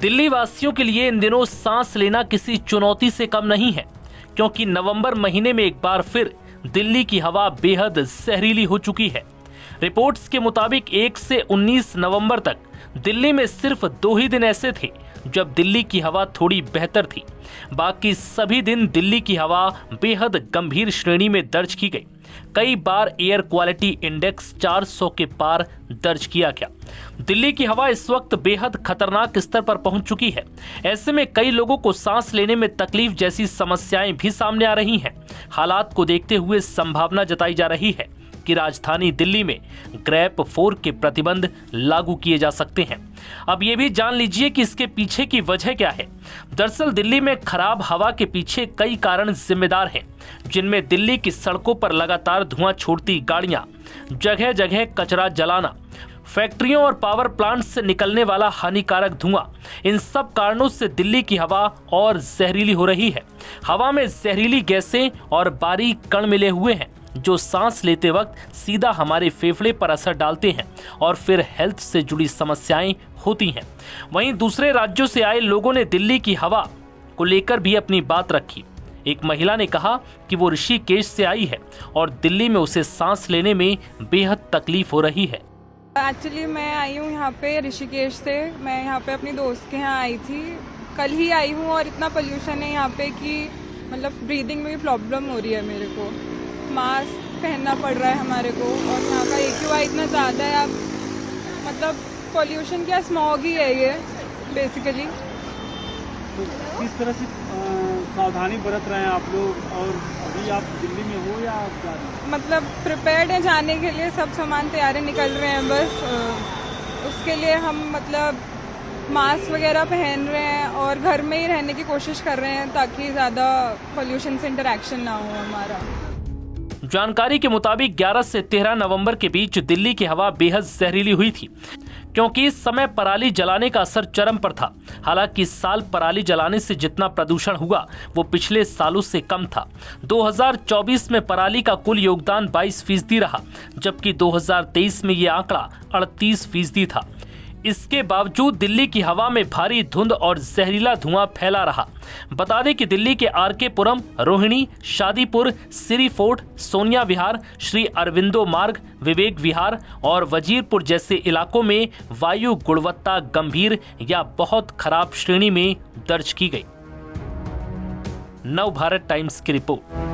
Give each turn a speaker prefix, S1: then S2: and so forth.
S1: दिल्ली वासियों के लिए इन दिनों सांस लेना किसी चुनौती से कम नहीं है, क्योंकि नवंबर महीने में एक बार फिर दिल्ली की हवा बेहद जहरीली हो चुकी है। रिपोर्ट्स के मुताबिक 1 से 19 नवंबर तक दिल्ली में सिर्फ 2 ही दिन ऐसे थे जब दिल्ली की हवा थोड़ी बेहतर थी। बाकी सभी दिन दिल्ली की हवा बेहद गंभीर श्रेणी में दर्ज की गई। कई बार एयर क्वालिटी इंडेक्स 400 के पार दर्ज किया गया। दिल्ली की हवा इस वक्त बेहद खतरनाक स्तर पर पहुंच चुकी है। ऐसे में कई लोगों को सांस लेने में तकलीफ जैसी समस्याएं भी सामने आ रही हैं। हालात को देखते हुए संभावना जताई जा रही है कि राजधानी दिल्ली में ग्रेप 4 के प्रतिबंध लागू किए जा सकते हैं। अब ये भी जान लीजिए कि इसके पीछे की वजह क्या है। दरअसल दिल्ली में खराब हवा के पीछे कई कारण जिम्मेदार हैं, जिनमें दिल्ली की सड़कों पर लगातार धुआं छोड़ती गाड़ियां, जगह जगह कचरा जलाना, फैक्ट्रियों और पावर प्लांट से निकलने वाला हानिकारक धुआं, इन सब कारणों से दिल्ली की हवा और जहरीली हो रही है। हवा में जहरीली गैसें और बारीक कण मिले हुए हैं जो सांस लेते वक्त सीधा हमारे फेफड़े पर असर डालते हैं और फिर हेल्थ से जुड़ी समस्याएं होती हैं। वहीं दूसरे राज्यों से आए लोगों ने दिल्ली की हवा को लेकर भी अपनी बात रखी। एक महिला ने कहा कि वो ऋषिकेश से आई है और दिल्ली में उसे सांस लेने में बेहद तकलीफ हो रही है।
S2: एक्चुअली मैं आई हूँ यहाँ पे ऋषिकेश से। मैं यहाँ पे अपनी दोस्त के यहाँ आई थी, कल ही आई हूँ और इतना पोल्यूशन है यहाँ पे कि मतलब ब्रीदिंग में भी प्रॉब्लम हो रही है मेरे को। मास्क पहनना पड़ रहा है हमारे को और यहाँ का AQI इतना ज़्यादा है। अब मतलब पोल्यूशन क्या, स्मॉग ही है ये बेसिकली।
S3: तो किस तरह से सावधानी बरत रहे हैं आप लोग, और अभी आप दिल्ली में हो या आप जा रहे हैं?
S2: मतलब प्रिपेयर्ड है जाने के लिए, सब सामान तैयार है, निकल रहे हैं बस। उसके लिए हम मतलब मास्क वगैरह पहन रहे हैं और घर में ही रहने की कोशिश कर रहे हैं ताकि ज़्यादा पोल्यूशन से इंटरेक्शन ना हो हमारा।
S1: जानकारी के मुताबिक 11 से 13 नवंबर के बीच दिल्ली की हवा बेहद जहरीली हुई थी, क्योंकि इस समय पराली जलाने का असर चरम पर था। हालांकि इस साल पराली जलाने से जितना प्रदूषण हुआ वो पिछले सालों से कम था। 2024 में पराली का कुल योगदान 22% रहा, जबकि 2023 में ये आंकड़ा 38% था। इसके बावजूद दिल्ली की हवा में भारी धुंध और जहरीला धुआं फैला रहा। बता दें कि दिल्ली के RK पुरम, रोहिणी, शादीपुर, सिरी फोर्ट, सोनिया विहार, श्री अरविंदो मार्ग, विवेक विहार और वजीरपुर जैसे इलाकों में वायु गुणवत्ता गंभीर या बहुत खराब श्रेणी में दर्ज की गई। नव भारत टाइम्स की रिपोर्ट।